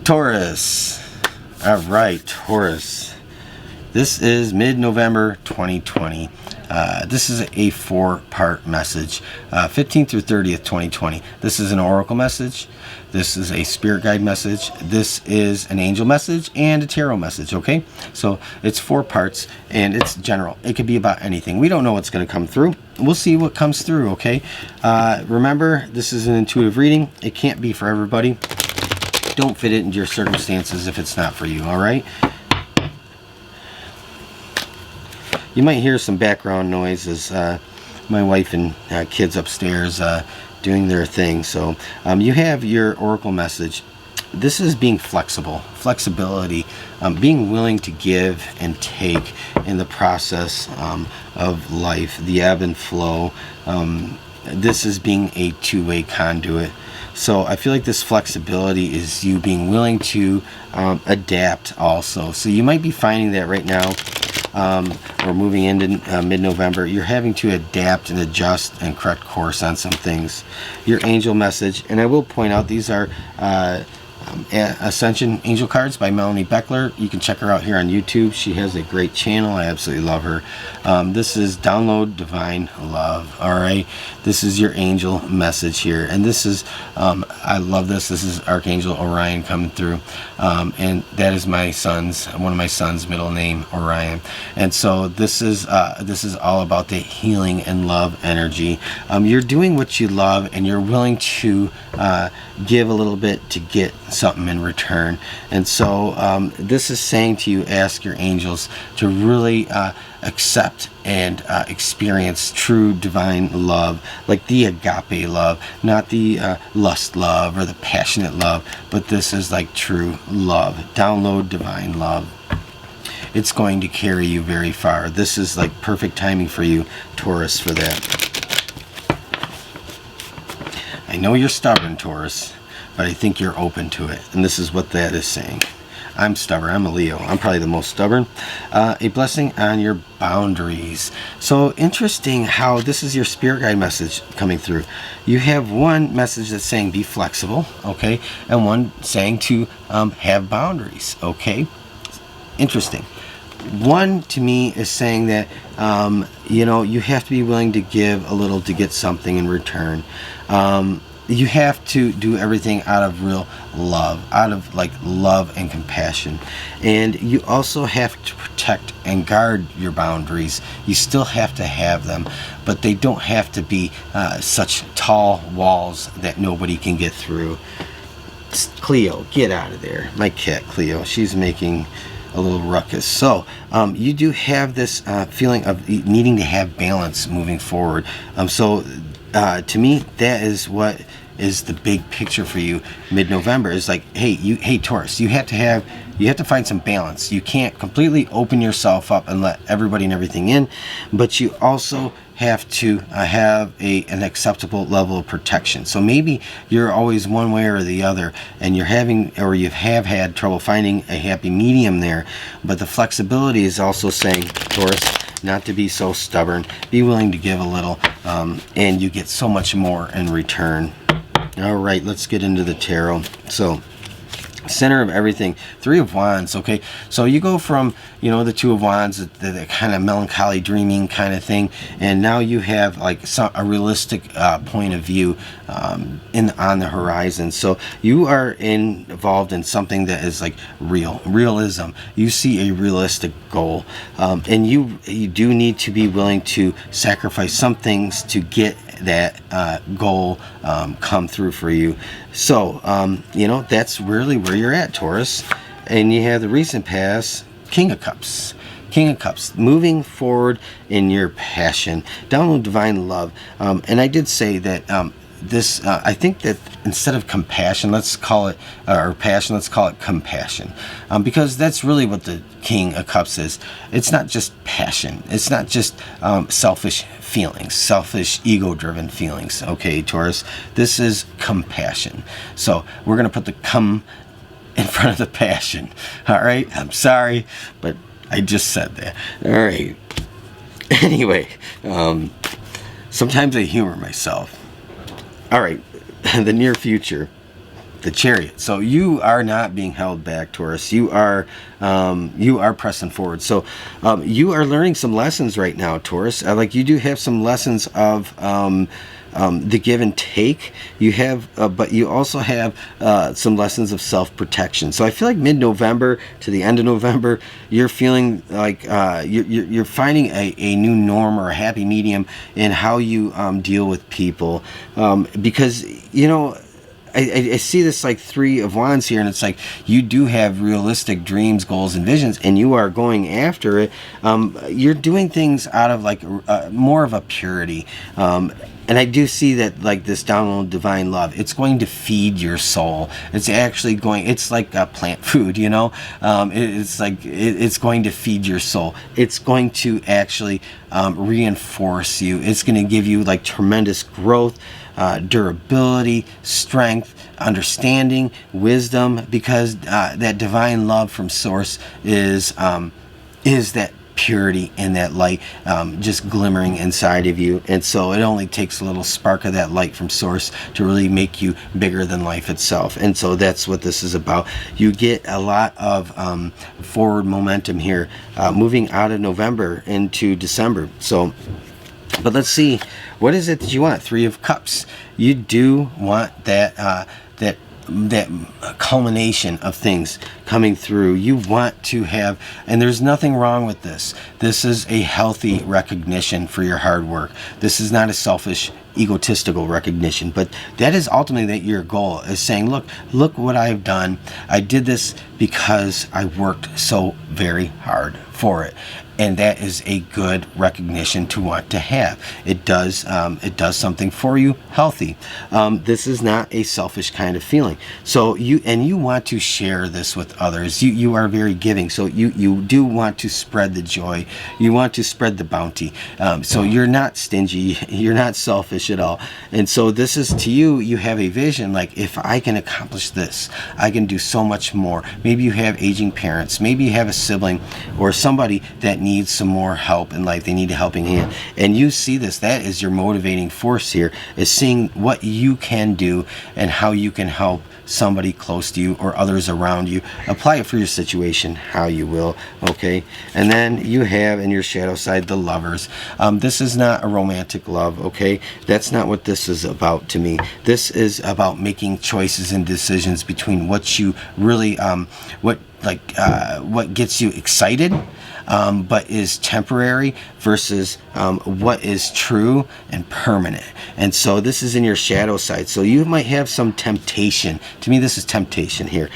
Taurus. All right, Taurus. This is mid-November 2020. This is a 4-part message, 15th through 30th, 2020. This is an oracle message. This is a spirit guide message. This is an angel message and a tarot message, okay? So it's 4 parts and it's general. It could be about anything. We don't know what's going to come through. We'll see what comes through, okay? Remember, this is an intuitive reading. It can't be for everybody. Don't fit it into your circumstances if it's not for you, all right? You might hear some background noise as my wife and kids upstairs doing their thing. So you have your oracle message. This is being flexible, flexibility, being willing to give and take in the process of life, the ebb and flow. This is being a two-way conduit. So I feel like this flexibility is you being willing to adapt also. So you might be finding that right now, or moving into mid-November, you're having to adapt and adjust and correct course on some things. Your angel message, and I will point out these are Ascension Angel Cards by Melanie Beckler. You can check her out here on YouTube. She has a great channel. I absolutely love her. This is Download Divine Love. All right, this is your angel message here, and this is I love this. This is Archangel Orion coming through, and that is my son's, one of my son's middle name, Orion. And so this is all about the healing and love energy. You're doing what you love, and you're willing to give a little bit to get something in return. And so this is saying to you, ask your angels to really accept and experience true divine love, like the agape love, not the lust love or the passionate love, but this is like true love. Download divine love. It's going to carry you very far. This is like perfect timing for you, Taurus, for that. I know you're stubborn, Taurus, but I think you're open to it. And this is what that is saying. I'm stubborn. I'm a Leo. I'm probably the most stubborn. A blessing on your boundaries. So interesting how this is your spirit guide message coming through. You have one message that's saying be flexible, okay, and one saying to have boundaries, okay. Interesting. One to me is saying that you know, you have to be willing to give a little to get something in return. You have to do everything out of real love, out of like love and compassion. And you also have to protect and guard your boundaries. You still have to have them, but they don't have to be such tall walls that nobody can get through. Cleo, get out of there. My cat Cleo, she's making a little ruckus. So you do have this feeling of needing to have balance moving forward. So to me, that is what is the big picture for you mid-November. Is like, hey Taurus, you have to find some balance. You can't completely open yourself up and let everybody and everything in, but you also have to have an acceptable level of protection. So maybe you're always one way or the other, and you have had trouble finding a happy medium there. But the flexibility is also saying, Taurus, not to be so stubborn. Be willing to give a little, and you get so much more in return. All right, let's get into the tarot. So, center of everything, 3 of Wands. Okay, so you go from, you know, the 2 of Wands, the kind of melancholy dreaming kind of thing, and now you have like a realistic point of view on the horizon. So you are involved in something that is like realism. You see a realistic goal, and you do need to be willing to sacrifice some things to get that goal come through for you. So you know, that's really where you're at, Taurus. And you have the recent past, King of Cups. King of Cups, moving forward in your passion. Download divine love. And I did say that this, I think that instead of compassion, let's call it, or passion, let's call it compassion. Because that's really what the King of Cups is. It's not just passion. It's not just selfish feelings, selfish, ego-driven feelings. Okay, Taurus, this is compassion. So we're going to put the come in front of the passion. All right, I'm sorry, but I just said that. All right. Anyway, sometimes I humor myself. All right, the near future. the Chariot. So you are not being held back, Taurus. You are pressing forward. So you are learning some lessons right now, Taurus. Like you do have some lessons of the give and take. You have, but you also have some lessons of self-protection. So I feel like mid-November to the end of November, you're feeling like you're finding a new norm or a happy medium in how you deal with people, because you know. I see this like Three of Wands here, and it's like you do have realistic dreams, goals, and visions, and you are going after it. You're doing things out of like more of a purity. And I do see that like this download divine love, it's going to feed your soul. It's actually going, it's like plant food, you know? It's like, it's going to feed your soul. It's going to actually reinforce you. It's going to give you like tremendous growth, durability, strength, understanding, wisdom, because that divine love from Source is that purity and that light just glimmering inside of you. And so it only takes a little spark of that light from Source to really make you bigger than life itself. And so that's what this is about. You get a lot of forward momentum here, moving out of November into December. So, but let's see, what is it that you want? Three of Cups. You do want that that culmination of things coming through. You want to have, and there's nothing wrong with this. This is a healthy recognition for your hard work. This is not a selfish, egotistical recognition, but that is ultimately that your goal is saying, look what I've done. I did this because I worked so very hard for it. And that is a good recognition to want to have. It does something for you, healthy. This is not a selfish kind of feeling. So you want to share this with others. You are very giving. So you do want to spread the joy. You want to spread the bounty. So you're not stingy. You're not selfish at all. And so this is to you. You have a vision like, if I can accomplish this, I can do so much more. Maybe you have aging parents. Maybe you have a sibling or somebody that needs some more help in life. They need a helping hand, and you see this. That is your motivating force here, is seeing what you can do and how you can help somebody close to you or others around you. Apply it for your situation how you will. Okay, and then you have in your shadow side the Lovers. This is not a romantic love. Okay, that's not what this is about to me. This is about making choices and decisions between what you really what gets you excited, but is temporary, versus what is true and permanent. And so this is in your shadow side. So you might have some temptation. To me, this is temptation here,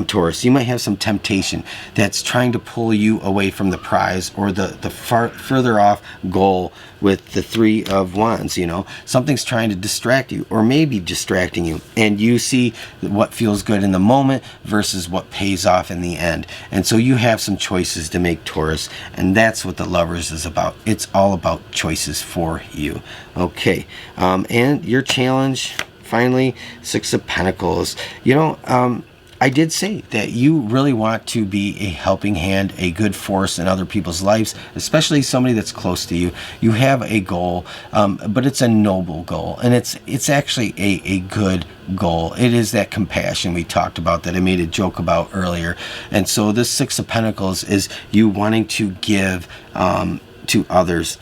Taurus. You might have some temptation that's trying to pull you away from the prize or the further off goal with the Three of Wands. You know, something's trying to distract you, or maybe distracting you, and you see what feels good in the moment versus what pays off in the end. And so you have some choices to make, Taurus, and that's what the Lovers is about. It's all about choices for you. Okay, and your challenge, finally, Six of Pentacles. You know, I did say that you really want to be a helping hand, a good force in other people's lives, especially somebody that's close to you. You have a goal, but it's a noble goal, and it's actually a good goal. It is that compassion we talked about that I made a joke about earlier. And so this Six of Pentacles is you wanting to give to others.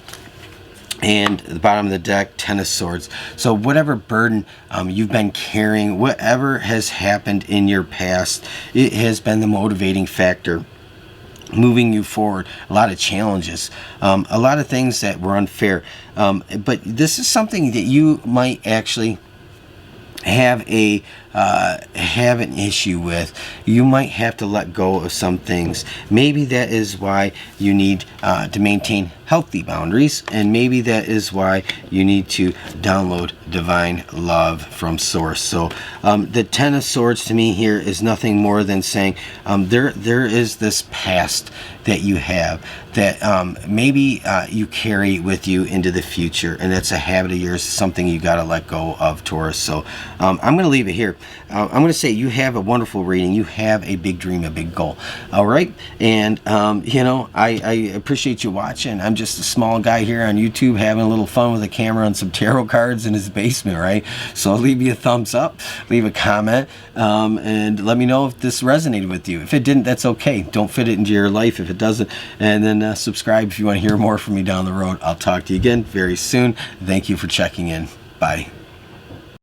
And at the bottom of the deck, Ten of Swords. So whatever burden you've been carrying, whatever has happened in your past, it has been the motivating factor moving you forward. A lot of challenges, a lot of things that were unfair. But this is something that you might actually have an issue with. You might have to let go of some things. Maybe that is why you need to maintain healthy boundaries, and maybe that is why you need to download divine love from Source. So the Ten of Swords to me here is nothing more than saying there is this past that you have that maybe you carry with you into the future, and that's a habit of yours, something you got to let go of, Taurus. So I'm going to leave it here. I'm going to say you have a wonderful reading. You have a big dream, a big goal. All right. And, you know, I appreciate you watching. I'm just a small guy here on YouTube having a little fun with a camera and some tarot cards in his basement, right? So leave me a thumbs up, leave a comment, and let me know if this resonated with you. If it didn't, that's okay. Don't fit it into your life if it doesn't. And then subscribe if you want to hear more from me down the road. I'll talk to you again very soon. Thank you for checking in. Bye.